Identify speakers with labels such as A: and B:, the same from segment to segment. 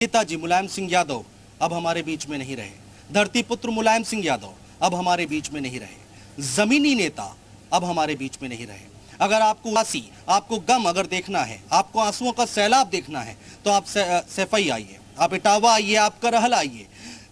A: नेताजी मुलायम सिंह यादव अब हमारे बीच में नहीं रहे। धरती पुत्र मुलायम सिंह यादव अब हमारे बीच में नहीं रहे। जमीनी नेता अब हमारे बीच में नहीं रहे। अगर आपको उदासी, आपको गम अगर देखना है, आपको आंसुओं का सैलाब देखना है, तो आप सैफई आइए, आप इटावा आइए, आप करहल आइए।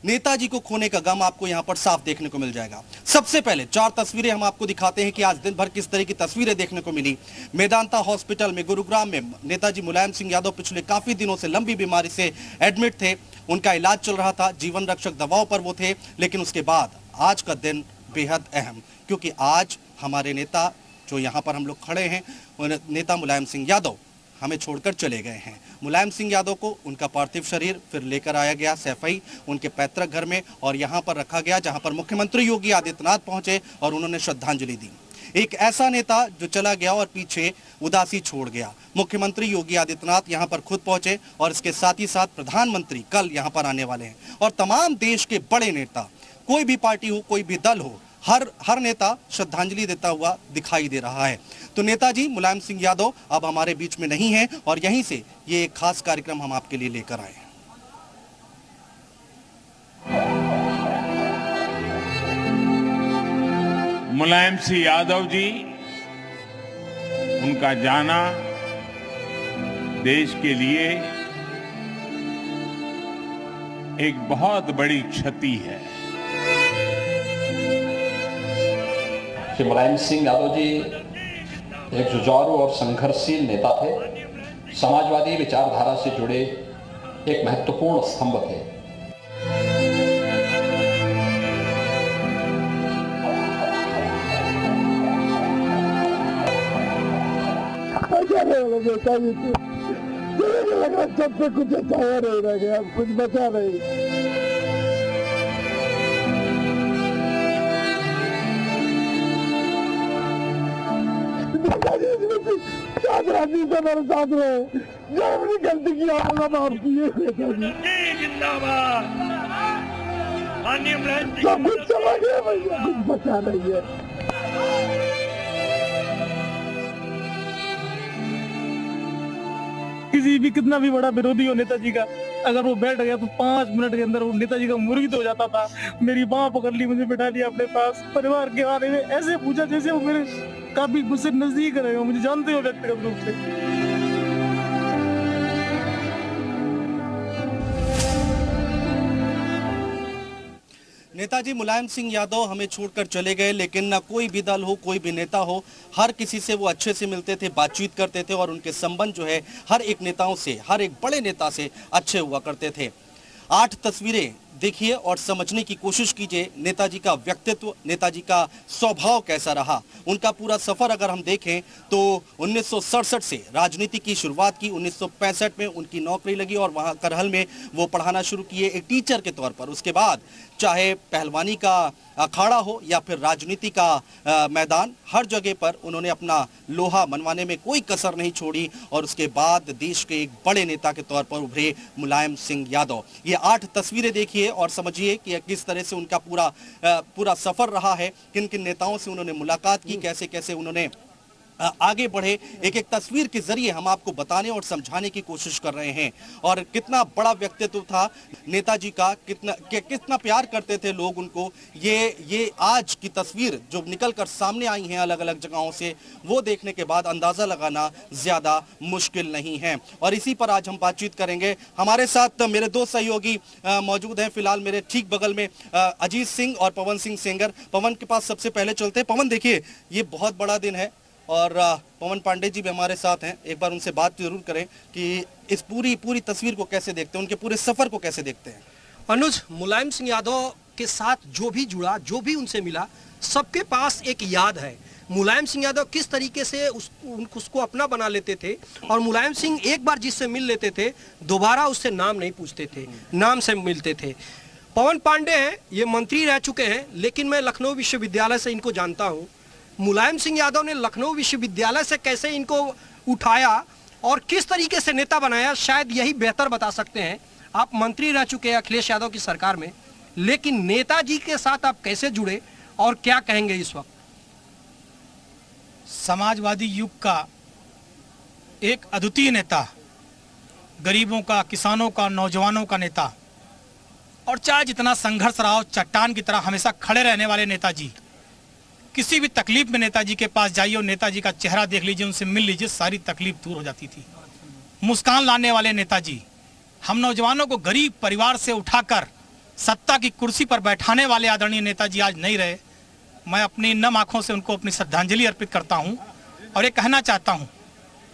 A: नेताजी को खोने का गम आपको यहां पर साफ देखने को मिल जाएगा। सबसे पहले 4 तस्वीरें हम आपको दिखाते हैं कि आज दिन भर किस तरह की तस्वीरें देखने को मिली। मेदांता हॉस्पिटल में गुरुग्राम में नेताजी मुलायम सिंह यादव पिछले काफी दिनों से लंबी बीमारी से एडमिट थे। उनका इलाज चल रहा था, जीवन रक्षक दवाओं पर वो थे। लेकिन उसके बाद आज का दिन बेहद अहम, क्योंकि आज हमारे नेता जो यहाँ पर हम लोग खड़े हैं, नेता मुलायम सिंह यादव हमें छोड़कर चले गए हैं। मुलायम सिंह यादव को उनका पार्थिव शरीर फिर लेकर आया गया सैफई उनके पैतृक घर में, और यहाँ पर रखा गया जहाँ पर मुख्यमंत्री योगी आदित्यनाथ पहुंचे और उन्होंने श्रद्धांजलि दी। एक ऐसा नेता जो चला गया और पीछे उदासी छोड़ गया। मुख्यमंत्री योगी आदित्यनाथ यहाँ पर खुद पहुंचे और इसके साथ ही साथ प्रधानमंत्री कल यहाँ पर आने वाले हैं, और तमाम देश के बड़े नेता, कोई भी पार्टी हो, कोई भी दल हो, हर नेता श्रद्धांजलि देता हुआ दिखाई दे रहा है। तो नेताजी मुलायम सिंह यादव अब हमारे बीच में नहीं हैं, और यहीं से ये एक खास कार्यक्रम हम आपके लिए लेकर आए हैं।
B: मुलायम सिंह यादव जी, उनका जाना देश के लिए एक बहुत बड़ी क्षति है।
C: श्री मुलायम सिंह यादव जी एक जुझारू और संघर्षशील नेता थे। समाजवादी विचारधारा से जुड़े एक महत्वपूर्ण स्तंभ थे।
D: लगा सब पे कुछ अच्छा हो नहीं रह गया, कुछ बचा नहीं। साथ आदमी से मेरे साथ रहे, जो अपनी गलती की आवाज़ माफ किए। सब कुछ चला गया भैया, कुछ बचा नहीं है।
E: किसी भी कितना भी बड़ा विरोधी हो नेताजी का, अगर वो बैठ गया तो 5 मिनट के अंदर वो नेताजी का मुर्गित हो जाता था। मेरी बाह पकड़ ली, मुझे बिठा लिया अपने पास, परिवार के बारे में ऐसे पूछा जैसे वो मेरे काफी मुझसे नजदीक रहे हो, मुझे जानते हो व्यक्तिगत रूप से।
A: नेताजी मुलायम सिंह यादव हमें छोड़कर चले गए, लेकिन न कोई भी दल हो, कोई भी नेता हो, हर किसी से वो अच्छे से मिलते थे, बातचीत करते थे, और उनके संबंध जो है हर एक नेताओं से, हर एक बड़े नेता से अच्छे हुआ करते थे। 8 तस्वीरें देखिए और समझने की कोशिश कीजिए नेताजी का व्यक्तित्व, नेताजी का स्वभाव कैसा रहा। उनका पूरा सफर अगर हम देखें तो 1967 से राजनीति की शुरुआत की, 1965 में उनकी नौकरी लगी और वहां करहल में वो पढ़ाना शुरू किए एक टीचर के तौर पर। उसके बाद चाहे पहलवानी का अखाड़ा हो या फिर राजनीति का मैदान, हर जगह पर उन्होंने अपना लोहा मनवाने में कोई कसर नहीं छोड़ी, और उसके बाद देश के एक बड़े नेता के तौर पर उभरे मुलायम सिंह यादव। ये 8 तस्वीरें देखिए और समझिए कि किस तरह से उनका पूरा सफर रहा है, किन किन नेताओं से उन्होंने मुलाकात की, कैसे कैसे उन्होंने आगे बढ़े। एक एक तस्वीर के जरिए हम आपको बताने और समझाने की कोशिश कर रहे हैं। और कितना बड़ा व्यक्तित्व था नेताजी का, कितना प्यार करते थे लोग उनको। ये आज की तस्वीर जो निकल कर सामने आई हैं अलग अलग जगहों से, वो देखने के बाद अंदाजा लगाना ज्यादा मुश्किल नहीं है। और इसी पर आज हम बातचीत करेंगे। हमारे साथ मेरे 2 सहयोगी मौजूद हैं। फिलहाल मेरे ठीक बगल में अजीत सिंह और पवन सिंह सेंगर। पवन के पास सबसे पहले चलते हैं। पवन, देखिए ये बहुत बड़ा दिन है और पवन पांडे जी भी हमारे साथ हैं। एक बार उनसे बात जरूर करें कि इस पूरी तस्वीर को कैसे देखते हैं, उनके पूरे सफर को कैसे देखते हैं।
F: अनुज, मुलायम सिंह यादव के साथ जो भी जुड़ा, जो भी उनसे मिला, सबके पास एक याद है। मुलायम सिंह यादव किस तरीके से उसको अपना बना लेते थे, और मुलायम सिंह एक बार जिससे मिल लेते थे दोबारा उससे नाम नहीं पूछते थे, नाम से मिलते थे। पवन पांडे हैं, ये मंत्री रह चुके हैं, लेकिन मैं लखनऊ विश्वविद्यालय से इनको जानता हूँ। मुलायम सिंह यादव ने लखनऊ विश्वविद्यालय से कैसे इनको उठाया और किस तरीके से नेता बनाया, शायद यही बेहतर बता सकते हैं। आप मंत्री रह चुके हैं अखिलेश यादव की सरकार में, लेकिन नेताजी के साथ आप कैसे जुड़े और क्या कहेंगे इस वक्त?
E: समाजवादी युग का एक अद्वितीय नेता गरीबों का, किसानों का, नौजवानों का नेता, और चाहे जितना संघर्ष रहा हो, चट्टान की तरह हमेशा खड़े रहने वाले नेताजी। किसी भी तकलीफ में नेताजी के पास जाइए और नेताजी का चेहरा देख लीजिए, उनसे मिल लीजिए, सारी तकलीफ दूर हो जाती थी। मुस्कान लाने वाले नेताजी, हम नौजवानों को गरीब परिवार से उठाकर सत्ता की कुर्सी पर बैठाने वाले आदरणीय नेताजी आज नहीं रहे। मैं अपनी नम आंखों से उनको अपनी श्रद्धांजलि अर्पित करता हूं और ये कहना चाहता हूं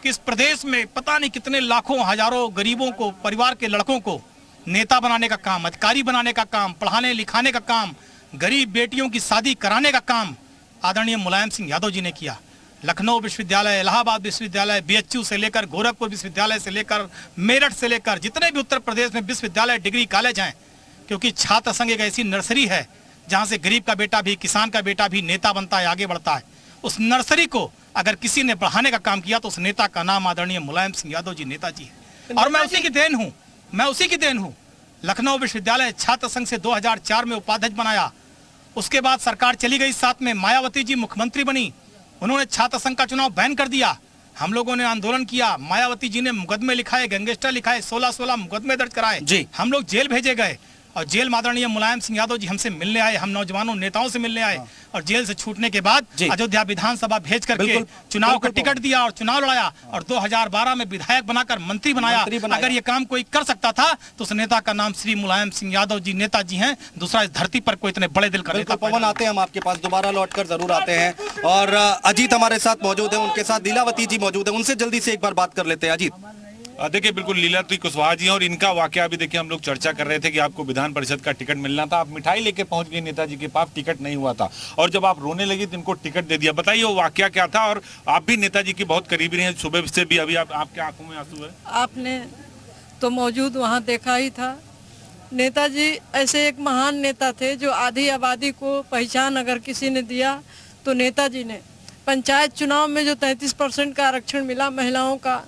E: कि इस प्रदेश में पता नहीं कितने लाखों हजारों गरीबों को, परिवार के लड़कों को नेता बनाने का काम, अधिकारी बनाने का काम, पढ़ाने लिखाने का काम, गरीब बेटियों की शादी कराने का काम आदरणीय मुलायम सिंह यादव जी ने किया। लखनऊ विश्वविद्यालय, इलाहाबाद विश्वविद्यालय, बीएचयू से लेकर गोरखपुर विश्वविद्यालय से लेकर मेरठ से लेकर जितने भी उत्तर प्रदेश में विश्वविद्यालय, डिग्री कॉलेज हैं, क्योंकि छात्र संघ एक ऐसी नर्सरी है जहां से गरीब का बेटा भी, किसान का बेटा भी नेता बनता है, आगे बढ़ता है। उस नर्सरी को अगर किसी ने बढ़ाने का काम किया तो उस नेता का नाम आदरणीय मुलायम सिंह यादव जी नेताजी है, और मैं उसी की देन हूँ। लखनऊ विश्वविद्यालय छात्र संघ से 2004 में उपाध्यक्ष बनाया। उसके बाद सरकार चली गई, साथ में मायावती जी मुख्यमंत्री बनी, उन्होंने छात्र संघ का चुनाव बैन कर दिया। हम लोगों ने आंदोलन किया, मायावती जी ने मुकदमे लिखाए, गैंगस्टर लिखाए, 16 मुकदमे दर्ज कराए, हम लोग जेल भेजे गए, और जेल में आदरणीय मुलायम सिंह यादव जी हमसे मिलने आए, हम नौजवानों नेताओं से मिलने आए, और जेल से छूटने के बाद अयोध्या विधानसभा भेज करके चुनाव का टिकट दिया और चुनाव लड़ाया, और 2012 में विधायक बनाकर मंत्री बनाया। अगर ये काम कोई कर सकता था तो उस नेता का नाम श्री मुलायम सिंह यादव जी नेताजी हैं। दूसरा, इस धरती पर कोई इतने बड़े दिल का नेता।
A: पवन, आते हैं हम आपके पास, दोबारा लौटकर जरूर आते हैं। और अजीत हमारे साथ मौजूद है, उनके साथ लीलावती जी मौजूद है, उनसे जल्दी से एक बार बात कर लेते हैं। अजीत,
G: देखिए बिल्कुल लीलावती कुशवाहा जी, और इनका वाकया अभी देखिए हम लोग चर्चा कर रहे थे कि आपको विधान परिषद का टिकट मिलना था, आप मिठाई लेके पहुंच गए नेताजी के पास, टिकट नहीं हुआ था, और जब आप रोने लगी तो इनको टिकट दे दिया। बताइए वो वाकया क्या था, और आप भी नेताजी की बहुत करीबी रहे हैं सुबह से भी, अभी आपके आंखों में आंसू है।
H: आपने तो मौजूद वहाँ देखा ही था। नेताजी ऐसे एक महान नेता थे जो आधी आबादी को पहचान अगर किसी ने दिया तो नेताजी ने। पंचायत चुनाव में जो 33% का आरक्षण मिला महिलाओं का,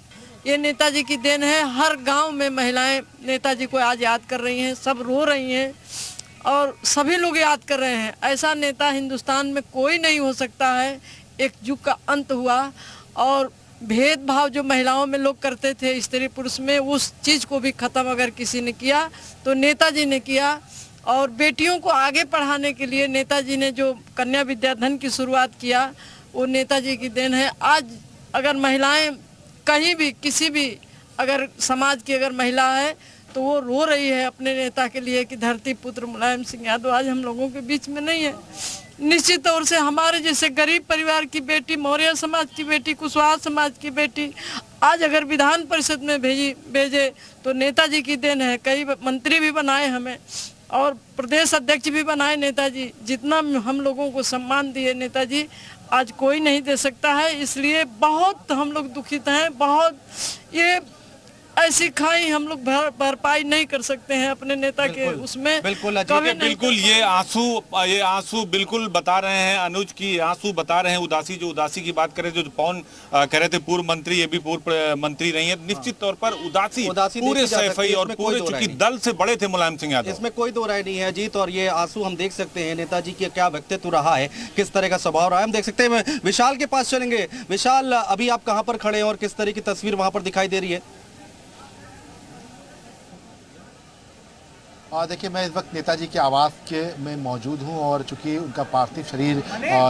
H: ये नेताजी की देन है। हर गांव में महिलाएं नेताजी को आज याद कर रही हैं, सब रो रही हैं और सभी लोग याद कर रहे हैं। ऐसा नेता हिंदुस्तान में कोई नहीं हो सकता है। एक युग का अंत हुआ, और भेदभाव जो महिलाओं में लोग करते थे स्त्री पुरुष में, उस चीज़ को भी ख़त्म अगर किसी ने किया तो नेताजी ने किया। और बेटियों को आगे पढ़ाने के लिए नेताजी ने जो कन्या विद्याधन की शुरुआत किया, वो नेताजी की देन है। आज अगर महिलाएं कहीं भी किसी भी अगर समाज की अगर महिला है तो वो रो रही है अपने नेता के लिए कि धरती पुत्र मुलायम सिंह यादव आज हम लोगों के बीच में नहीं है। निश्चित तौर से हमारे जैसे गरीब परिवार की बेटी, मौर्य समाज की बेटी, कुशवाहा समाज की बेटी आज अगर विधान परिषद में भेजे तो नेताजी की देन है। कई मंत्री भी बनाए हमें और प्रदेश अध्यक्ष भी बनाए नेताजी। जितना हम लोगों को सम्मान दिए नेताजी आज कोई नहीं दे सकता है। इसलिए बहुत हम लोग दुखित हैं, बहुत ये ऐसी खाई हम लोग भरपाई नहीं कर सकते हैं अपने नेता के उसमें।
G: बिल्कुल ये आंसू बिल्कुल बता रहे हैं अनुज की, आंसू बता रहे हैं उदासी। जो उदासी की बात करें, जो पवन कह रहे थे पूर्व मंत्री, ये भी पूर्व मंत्री रही है, निश्चित तौर पर उदासी पूरे सैफई और पूरे चूंकि दल से बड़े थे मुलायम सिंह यादव,
A: इसमें कोई दो राय नहीं है जीत। और ये आंसू हम देख सकते हैं नेताजी की क्या व्यक्तित्व रहा है, किस तरह का स्वभाव रहा है, हम देख सकते हैं। विशाल के पास चलेंगे। विशाल, अभी आप कहाँ पर खड़े हैं और किस तरह की तस्वीर वहां पर दिखाई दे रही है?
I: देखिए, मैं इस वक्त नेताजी के आवास में मौजूद हूं, और चूंकि उनका पार्थिव शरीर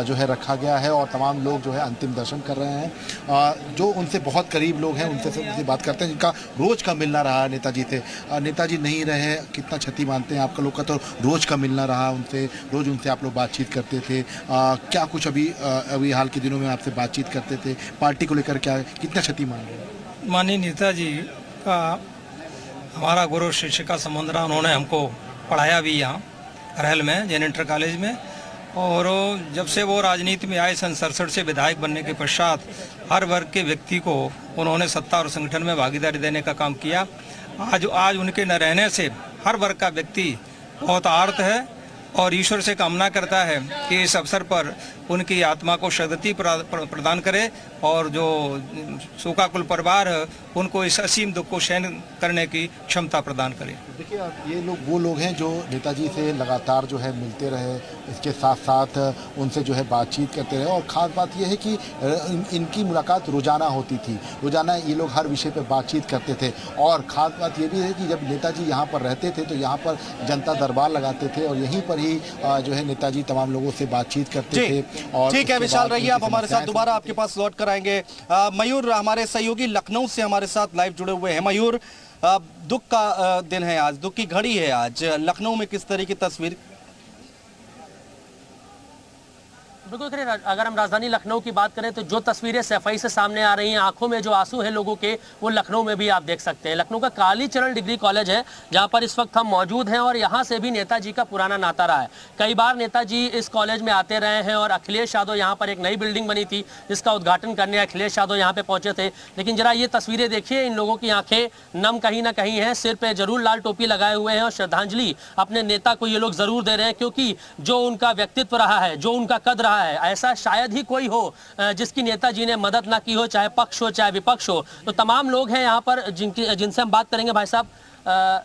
I: जो है रखा गया है और तमाम लोग जो है अंतिम दर्शन कर रहे हैं। जो उनसे बहुत करीब लोग हैं उनसे बात करते हैं, जिनका रोज़ का मिलना रहा नेताजी से। नेताजी नहीं रहे, कितना क्षति मानते हैं आपका लोग का, तो रोज़ का मिलना रहा उनसे, रोज़ उनसे आप लोग बातचीत करते थे। क्या कुछ अभी हाल के दिनों में आपसे बातचीत करते थे, पार्टी को लेकर क्या कितना क्षति मान रहे हैं?
J: माननीय नेताजी का हमारा गुरु शिष्य का संबंध रहा। उन्होंने हमको पढ़ाया भी यहाँ रहल में, जैन इंटर कॉलेज में, और जब से वो राजनीति में आए सन 67 से विधायक बनने के पश्चात हर वर्ग के व्यक्ति को उन्होंने सत्ता और संगठन में भागीदारी देने का काम किया। आज उनके न रहने से हर वर्ग का व्यक्ति बहुत आर्त है और ईश्वर से कामना करता है कि इस अवसर पर उनकी आत्मा को सद्गति प्रदान करे और जो शोकाकुल परिवार है उनको इस असीम दुख को सहन करने की क्षमता प्रदान करे।
I: देखिए, ये लोग वो लोग हैं जो नेताजी से लगातार जो है मिलते रहे, इसके साथ साथ उनसे जो है बातचीत करते रहे, और ख़ास बात ये है कि इनकी मुलाकात रोज़ाना होती थी। रोज़ाना ये लोग हर विषय पर बातचीत करते थे, और ख़ास बात ये भी है कि जब नेताजी यहाँ पर रहते थे तो यहाँ पर जनता दरबार लगाते थे, और यहीं पर ही जो है नेताजी तमाम लोगों से बातचीत करते थे। और
A: ठीक है विशाल, रहिए आप हमारे साथ, दोबारा आपके पास लौट कर आएंगे। मयूर हमारे सहयोगी लखनऊ से हमारे साथ लाइव जुड़े हुए हैं। मयूर, दुख का दिन है आज, दुख की घड़ी है आज, लखनऊ में किस तरह की तस्वीर?
K: बिल्कुल, अगर हम राजधानी लखनऊ की बात करें तो जो तस्वीरें सफाई से सामने आ रही हैं, आंखों में जो आंसू है लोगों के, वो लखनऊ में भी आप देख सकते हैं। लखनऊ का कालीचरण डिग्री कॉलेज है जहां पर इस वक्त हम मौजूद हैं, और यहां से भी नेताजी का पुराना नाता रहा है। कई बार नेताजी इस कॉलेज में आते रहे हैं, और अखिलेश यादव यहाँ पर एक नई बिल्डिंग बनी थी जिसका उद्घाटन करने अखिलेश यादव यहाँ पे पहुंचे थे। लेकिन जरा ये तस्वीरें देखिए, इन लोगों की आंखें नम कहीं ना कहीं है, सिर पे जरूर लाल टोपी लगाए हुए हैं, और श्रद्धांजलि अपने नेता को ये लोग जरूर दे रहे हैं, क्योंकि जो उनका व्यक्तित्व रहा है, जो उनका कद रहा है, ऐसा शायद ही कोई हो जिसकी नेताजी ने मदद ना की हो, चाहे पक्ष हो चाहे विपक्ष हो। तो तमाम लोग हैं यहाँ पर जिनसे हम बात करेंगे। भाई साहब,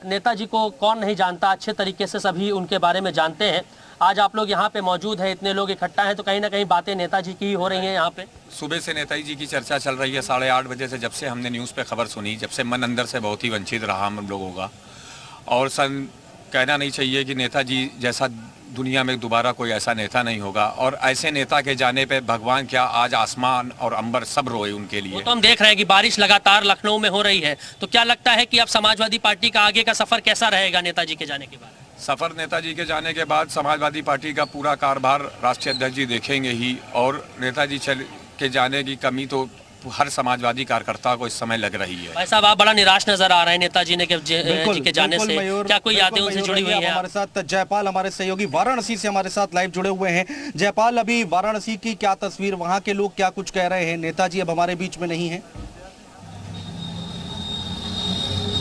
K: नेताजी को कौन नहीं जानता, अच्छे तरीके से सभी उनके बारे में जानते हैं। आज आप लोग यहाँ पे मौजूद हैं, इतने लोग इकट्ठा हैं, तो कहीं ना कहीं बातें नेताजी की हो रही हैं यहाँ पे।
L: सुबह से नेताजी जी की चर्चा चल रही है, 8:30 बजे से, जब से हमने न्यूज़ पे खबर सुनी, जब से मन अंदर से बहुत ही वंचित रहा हम लोगों का। और कहना नहीं चाहिए कि नेताजी जैसा दुनिया में दोबारा कोई ऐसा नेता नहीं होगा, और ऐसे नेता के जाने पे भगवान क्या आज आसमान और अंबर सब रोए उनके लिए।
K: तो हम देख रहे हैं कि बारिश लगातार लखनऊ में हो रही है, तो क्या लगता है कि अब समाजवादी पार्टी का आगे का सफर कैसा रहेगा नेताजी के जाने के बाद?
L: सफर नेताजी के जाने के बाद समाजवादी पार्टी का पूरा कारभार राष्ट्रीय अध्यक्ष जी देखेंगे ही, और नेताजी के जाने की कमी तो हर समाजवादी कार्यकर्ता को इस समय लग रही है।
K: भाई साहब, आप बड़ा निराश नजर आ रहे हैं नेताजी ने के जाने से, क्या कोई यादें उनसे जुड़ी हुई हैं?
A: हमारे साथ जयपाल हमारे सहयोगी वाराणसी से हमारे साथ लाइव जुड़े हुए हैं। जयपाल, अभी वाराणसी की क्या तस्वीर, वहां के लोग क्या कुछ कह रहे हैं? नेताजी अब हमारे बीच में नहीं है।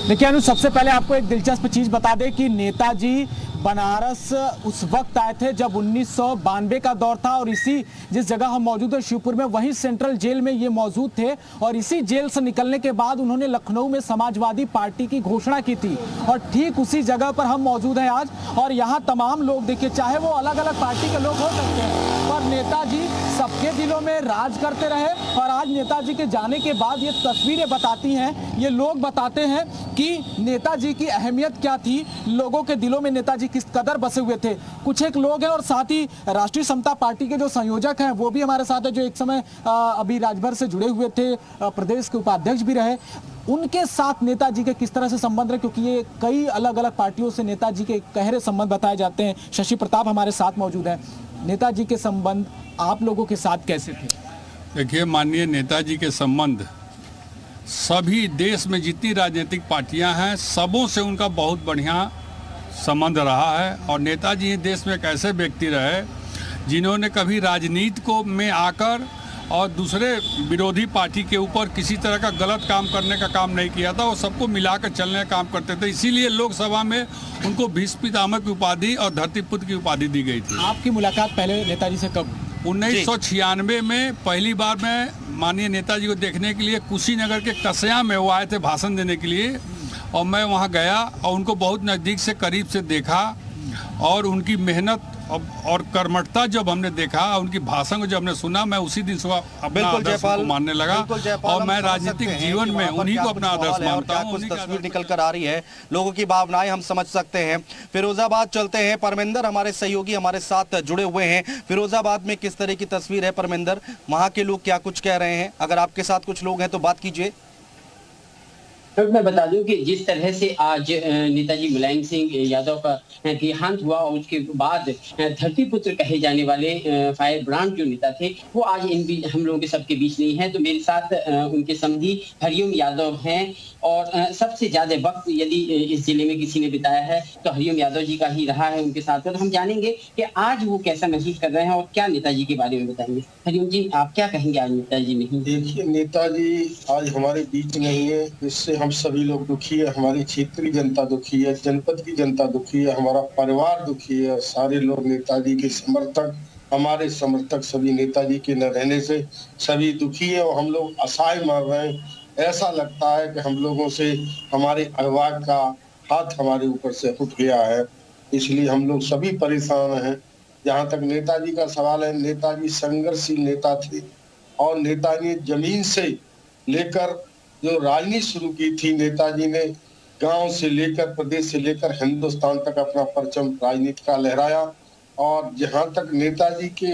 M: देखिए अनु, सबसे पहले आपको एक दिलचस्प चीज बता दें कि नेताजी बनारस उस वक्त आए थे जब 1992 का दौर था, और इसी जिस जगह हम मौजूद हैं शिवपुर में, वहीं सेंट्रल जेल में ये मौजूद थे, और इसी जेल से निकलने के बाद उन्होंने लखनऊ में समाजवादी पार्टी की घोषणा की थी, और ठीक उसी जगह पर हम मौजूद हैं आज। और यहाँ तमाम लोग देखिए, चाहे वो अलग अलग पार्टी के लोग हो सकते हैं, पर नेताजी सबके दिलों में राज करते रहे। और आज नेताजी के जाने के बाद ये तस्वीरें बताती हैं, ये लोग बताते हैं कि नेताजी की अहमियत क्या थी, लोगों के दिलों में नेताजी किस कदर बसे हुए थे। कुछ एक लोग हैं, और साथ ही राष्ट्रीय समता पार्टी के जो संयोजक हैं वो भी हमारे साथ है, जो एक समय अभी राजभर से जुड़े हुए थे, प्रदेश के उपाध्यक्ष भी रहे। उनके साथ नेताजी के किस तरह से संबंध रहे, क्योंकि ये कई अलग अलग पार्टियों से नेताजी के गहरे संबंध बताए जाते हैं। शशि प्रताप हमारे साथ मौजूद हैं। नेताजी के संबंध आप लोगों के साथ कैसे थे?
N: देखिए, माननीय नेताजी के संबंध सभी देश में जितनी राजनीतिक पार्टियां हैं सबों से उनका बहुत बढ़िया संबंध रहा है। और नेताजी देश में एक ऐसे व्यक्ति रहे जिन्होंने कभी राजनीति को में आकर और दूसरे विरोधी पार्टी के ऊपर किसी तरह का गलत काम करने का काम नहीं किया था, वो सबको मिलाकर चलने का काम करते थे। इसीलिए लोकसभा में उनको भीष्म पितामह की उपाधि और धरतीपुत्र की उपाधि दी गई थी।
M: आपकी मुलाकात पहले नेताजी से कब?
N: 1996 में पहली बार मैं माननीय नेताजी को देखने के लिए कुशीनगर के कसया में वो आए थे भाषण देने के लिए, और मैं वहाँ गया और उनको बहुत नज़दीक से करीब से देखा, और उनकी मेहनत और कर्मठता जब हमने देखा, उनकी भाषण को जब हमने सुना, मैं उसी दिन सुबह अपना आदर्श को मानने लगा, और मैं राजनीतिक जीवन में उन्हीं को अपना आदर्श मानता हूं।
A: कुछ तस्वीर निकल कर आ रही है, लोगों की भावनाएं हम समझ सकते हैं। फिरोजाबाद चलते हैं, परमिंदर हमारे सहयोगी हमारे साथ जुड़े हुए हैं। फिरोजाबाद में किस तरह की तस्वीर है परमिंदर, वहाँ के लोग क्या कुछ कह रहे हैं? अगर आपके साथ कुछ लोग हैं तो बात कीजिए।
O: मैं बता दूं कि जिस तरह से आज नेताजी मुलायम सिंह यादव का देहांत हुआ, और उसके बाद धरतीपुत्र कहे जाने वाले फायर ब्रांड जो नेता थे वो आज हम लोगों के सबके बीच नहीं है। तो मेरे साथ उनके समधी हरिओम यादव हैं, और सबसे ज्यादा वक्त यदि इस जिले में किसी ने बिताया है तो हरिओम यादव जी का ही रहा है उनके साथ। तो हम जानेंगे कि आज वो कैसा महसूस कर रहे हैं और क्या नेताजी के बारे में बताएंगे। हरिओम जी, आप क्या कहेंगे आज नेताजी नहीं?
D: देखिए, नेताजी आज हमारे बीच नहीं है, इससे हम सभी लोग दुखी है। हमारी क्षेत्र की जनता दुखी है, जनपद की जनता दुखी है, हमारा परिवार दुखी है। सारे लोग नेताजी के समर्थक हमारे समर्थक सभी नेताजी के न रहने से सभी दुखी है और हम लोग असहाय मार रहे हैं। ऐसा लगता है कि हम लोगों से हमारे अहवाग का हाथ हमारे ऊपर से उठ गया है, इसलिए हम लोग सभी परेशान हैं। जहां तक नेताजी का सवाल है, नेताजी संघर्षशील नेता थे और नेताजी ने जमीन से लेकर जो राजनीति शुरू की थी, नेताजी ने गांव से लेकर प्रदेश से लेकर हिंदुस्तान तक अपना परचम राजनीति का लहराया। और जहां तक नेताजी के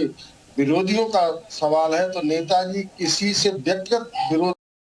D: विरोधियों का सवाल है, तो नेताजी किसी से व्यक्तिगत विरोध